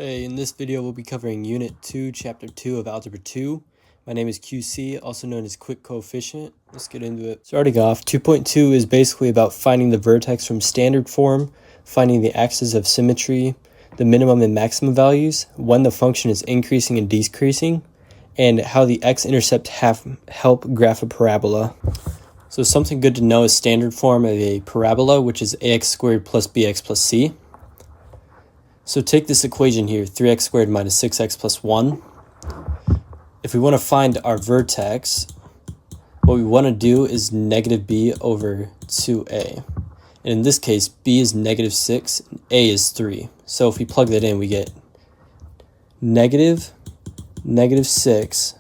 Hey, in this video we'll be covering Unit 2, Chapter 2 of Algebra 2. My name is QC, also known as Quick Coefficient. Let's get into it. Starting off, 2.2 is basically about finding the vertex from standard form, finding the axes of symmetry, the minimum and maximum values, when the function is increasing and decreasing, and how the x-intercept help graph a parabola. So something good to know is standard form of a parabola, which is ax squared plus bx plus c. So take this equation here, 3x squared minus 6x plus 1. If we want to find our vertex, what we want to do is negative b over 2a. And in this case, b is negative 6, and a is 3. So if we plug that in, we get negative 6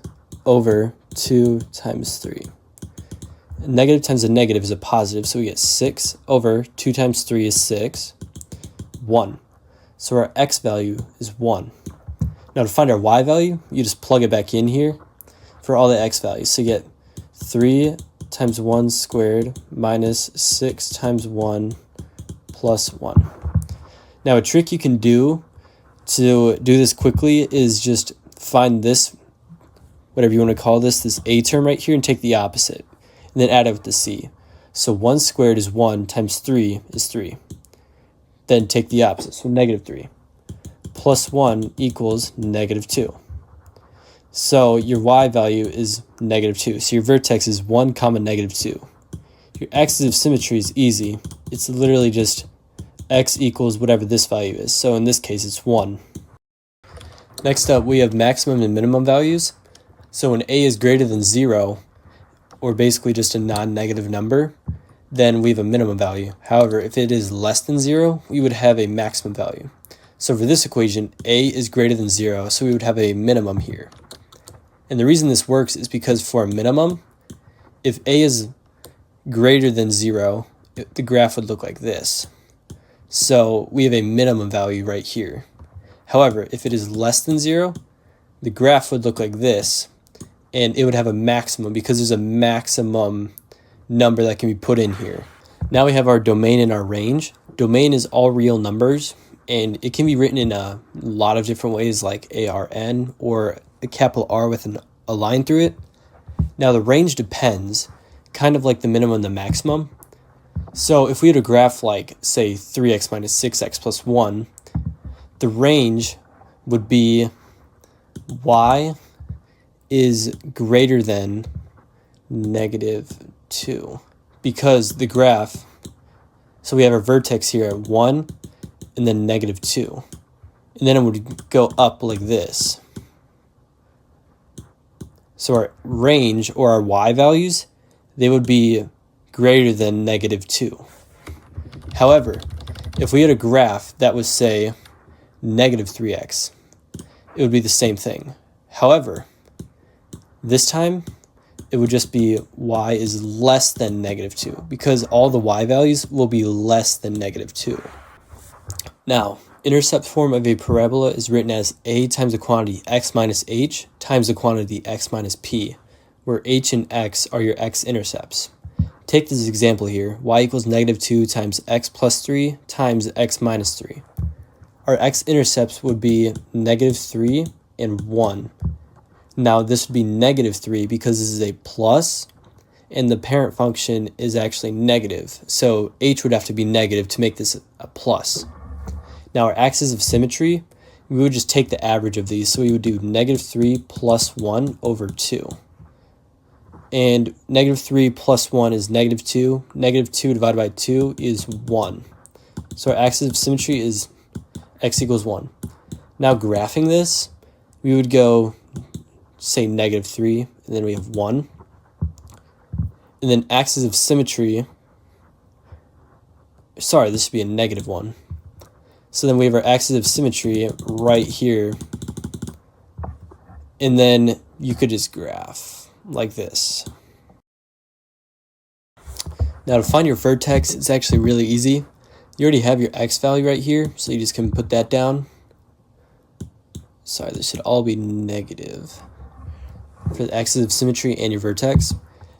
over 2 times 3. And negative times a negative is a positive, so we get 6 over 2 times 3 is 6, 1. So our x value is 1. Now to find our y value, you just plug it back in here for all the x values. So you get 3 times 1 squared minus 6 times 1 plus 1. Now a trick you can do to do this quickly is just find this, whatever you want to call this a term right here, and take the opposite, and then add it with the c. So 1 squared is 1 times 3 is 3. Then take the opposite, so negative 3. Plus 1 equals negative 2. So your y value is negative 2. So your vertex is 1 comma negative 2. Your axis of symmetry is easy. It's literally just x equals whatever this value is. So in this case, it's 1. Next up, we have maximum and minimum values. So when a is greater than 0, or basically just a non-negative number, then we have a minimum value. However, if it is less than 0, we would have a maximum value. So for this equation, a is greater than 0, so we would have a minimum here. And the reason this works is because for a minimum, if a is greater than 0, the graph would look like this. So we have a minimum value right here. However, if it is less than 0, the graph would look like this, and it would have a maximum because there's a maximum number that can be put in here. Now we have our domain and our range. Domain is all real numbers, and it can be written in a lot of different ways, like ARN or a capital R with a line through it. Now the range depends, kind of like the minimum and the maximum. So if we had a graph like, say, 3x minus 6x plus 1, the range would be y is greater than negative 2, because the graph, so we have our vertex here at 1 and then negative 2, and then it would go up like this. So our range, or our y values, they would be greater than negative 2. However, if we had a graph that was, say, negative 3x, it would be the same thing. However, this time it would just be y is less than negative 2, because all the y values will be less than negative 2. Now, intercept form of a parabola is written as a times the quantity x minus h times the quantity x minus p, where h and x are your x-intercepts. Take this example here, y equals negative 2 times x plus 3 times x minus 3. Our x-intercepts would be negative 3 and 1. Now this would be negative 3 because this is a plus, and the parent function is actually negative. So h would have to be negative to make this a plus. Now our axis of symmetry, we would just take the average of these. So we would do negative 3 plus 1 over 2. And negative 3 plus 1 is negative 2. Negative 2 divided by 2 is 1. So our axis of symmetry is x equals 1. Now graphing this, we would go, say, negative 3, and then we have 1. And then axis of symmetry, sorry, this should be a negative 1. So then we have our axis of symmetry right here. And then you could just graph like this. Now to find your vertex, it's actually really easy. You already have your x value right here, so you just can put that down. Sorry, this should all be negative for the axis of symmetry and your vertex.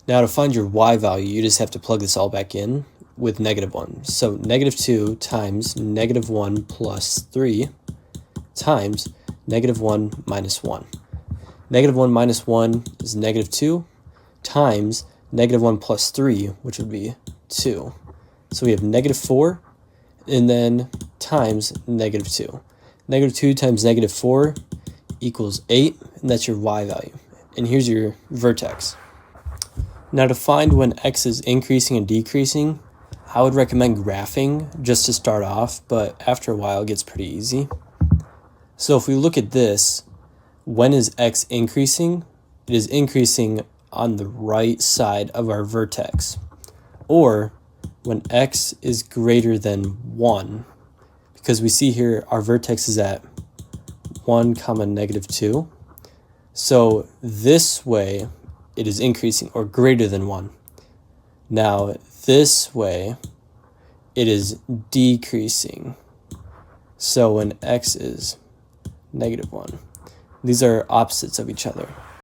Now to find your y value, you just have to plug this all back in with negative 1. So negative 2 times negative 1 plus 3 times negative 1 minus 1. Negative 1 minus 1 is negative 2 times negative 1 plus 3, which would be 2. So we have negative 4 and then times negative 2. Negative 2 times negative 4 equals 8, and that's your y value. And here's your vertex. Now to find when x is increasing and decreasing, I would recommend graphing just to start off, but after a while it gets pretty easy. So if we look at this, when is x increasing? It is increasing on the right side of our vertex. Or when x is greater than 1, because we see here our vertex is at 1 comma negative 2. So this way it is increasing or greater than 1. Now this way it is decreasing. So when x is negative 1. These are opposites of each other.